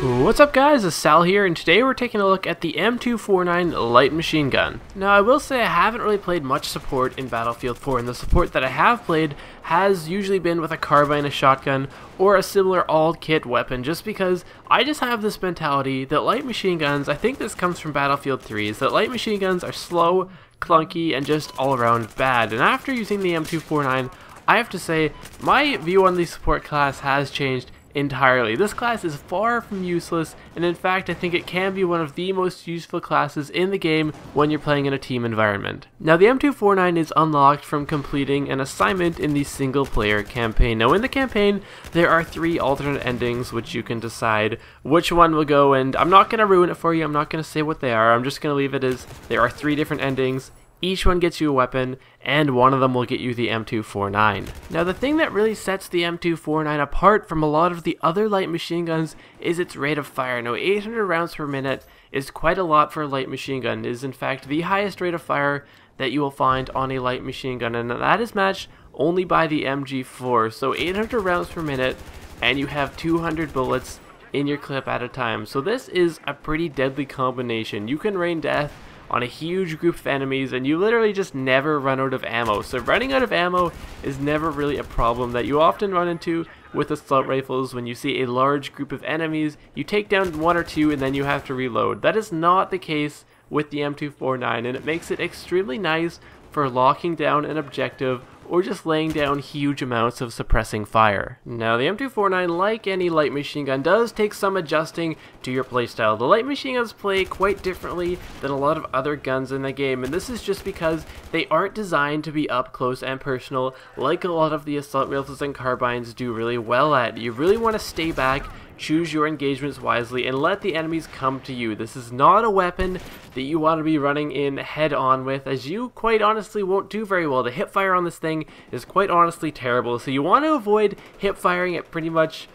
What's up guys, it's Sal here, and today we're taking a look at the M249 light machine gun. Now I will say I haven't really played much support in Battlefield 4, and the support that I have played has usually been with a carbine, a shotgun, or a similar all-kit weapon, just because I just have this mentality that light machine guns, I think this comes from Battlefield 3, is that light machine guns are slow, clunky, and just all around bad. And after using the M249, I have to say my view on the support class has changed entirely. This class is far from useless, and in fact I think it can be one of the most useful classes in the game when you're playing in a team environment. Now the M249 is unlocked from completing an assignment in the single player campaign. Now in the campaign there are 3 alternate endings which you can decide which one will go, and I'm not going to ruin it for you, I'm not going to say what they are, I'm just going to leave it as there are 3 different endings. Each one gets you a weapon, and one of them will get you the M249. Now the thing that really sets the M249 apart from a lot of the other light machine guns is its rate of fire. Now 800 rounds per minute is quite a lot for a light machine gun. It is in fact the highest rate of fire that you will find on a light machine gun, and that is matched only by the MG4. So 800 rounds per minute, and you have 200 bullets in your clip at a time. So this is a pretty deadly combination. You can rain death on a huge group of enemies, and you literally just never run out of ammo. So running out of ammo is never really a problem that you often run into with assault rifles. When you see a large group of enemies, you take down 1 or 2 and then you have to reload. That is not the case with the M249, and it makes it extremely nice for locking down an objective or just laying down huge amounts of suppressing fire. Now the M249, like any light machine gun, does take some adjusting to your playstyle. The light machine guns play quite differently than a lot of other guns in the game, and this is just because they aren't designed to be up close and personal like a lot of the assault rifles and carbines do really well at. You really want to stay back, choose your engagements wisely, and let the enemies come to you. This is not a weapon that you want to be running in head on with, as you quite honestly won't do very well. The hipfire on this thing is quite honestly terrible, so you want to avoid hipfiring at pretty much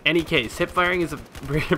any case. Hipfiring is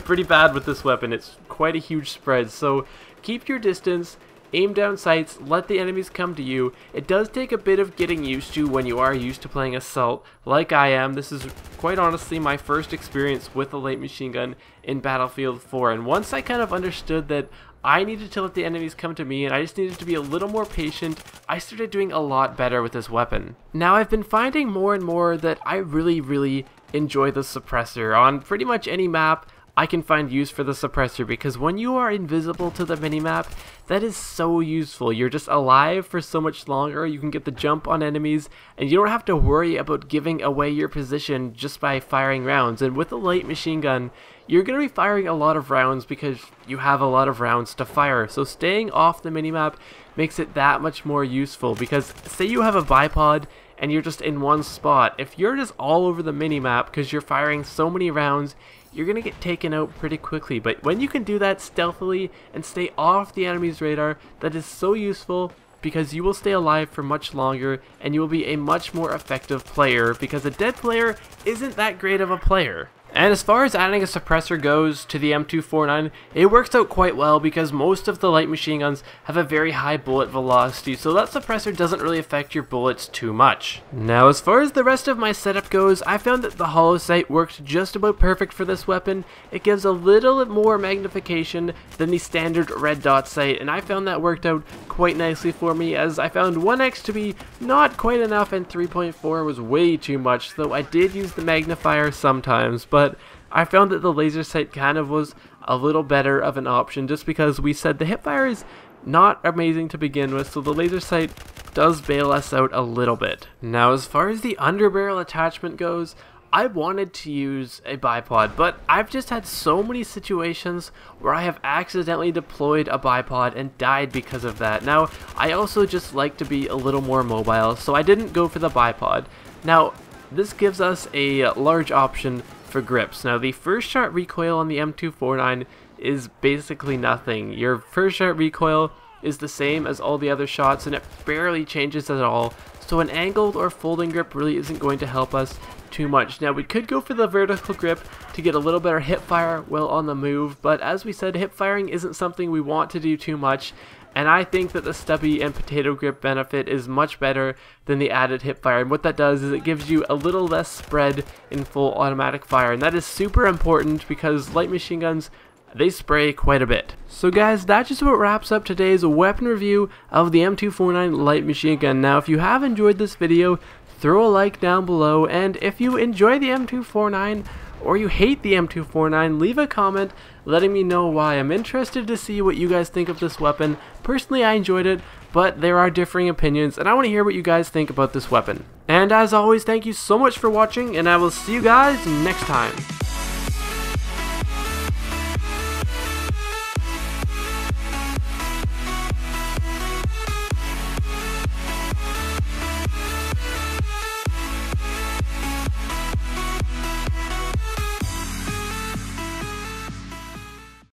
pretty bad with this weapon. It's quite a huge spread, so keep your distance, aim down sights, let the enemies come to you. It does take a bit of getting used to when you are used to playing assault like I am. This is quite honestly my first experience with a light machine gun in Battlefield 4, and once I kind of understood that I needed to let the enemies come to me and I just needed to be a little more patient, I started doing a lot better with this weapon. Now I've been finding more and more that I really enjoy the suppressor. On pretty much any map I can find use for the suppressor, because when you are invisible to the minimap, that is so useful. You're just alive for so much longer, you can get the jump on enemies, and you don't have to worry about giving away your position just by firing rounds. And with a light machine gun, you're going to be firing a lot of rounds because you have a lot of rounds to fire. So staying off the minimap makes it that much more useful, because say you have a bipod and you're just in one spot. If you're just all over the minimap because you're firing so many rounds, you're going to get taken out pretty quickly. But when you can do that stealthily and stay off the enemy's radar, that is so useful, because you will stay alive for much longer and you will be a much more effective player, because a dead player isn't that great of a player. And as far as adding a suppressor goes to the M249, it works out quite well because most of the light machine guns have a very high bullet velocity, so that suppressor doesn't really affect your bullets too much. Now as far as the rest of my setup goes, I found that the hollow sight worked just about perfect for this weapon. It gives a little more magnification than the standard red dot sight, and I found that worked out quite nicely for me, as I found 1x to be not quite enough and 3.4 was way too much, though I did use the magnifier sometimes. But I found that the laser sight kind of was a little better of an option, just because we said the hipfire is not amazing to begin with, so the laser sight does bail us out a little bit. Now as far as the underbarrel attachment goes, I wanted to use a bipod, but I've just had so many situations where I have accidentally deployed a bipod and died because of that. Now I also just like to be a little more mobile, so I didn't go for the bipod. Now this gives us a large option for grips. Now the first shot recoil on the M249 is basically nothing. Your first shot recoil is the same as all the other shots, and it barely changes at all, so an angled or folding grip really isn't going to help us too much. Now we could go for the vertical grip to get a little better hip fire while on the move, but as we said, hip firing isn't something we want to do too much, and I think that the stubby and potato grip benefit is much better than the added hipfire. And what that does is it gives you a little less spread in full automatic fire, and that is super important because light machine guns, they spray quite a bit. So guys, that just about wraps up today's weapon review of the M249 light machine gun. Now if you have enjoyed this video, throw a like down below, and if you enjoy the M249 or you hate the M249, leave a comment letting me know why. I'm interested to see what you guys think of this weapon. Personally, I enjoyed it, but there are differing opinions, and I want to hear what you guys think about this weapon. And as always, thank you so much for watching, and I will see you guys next time.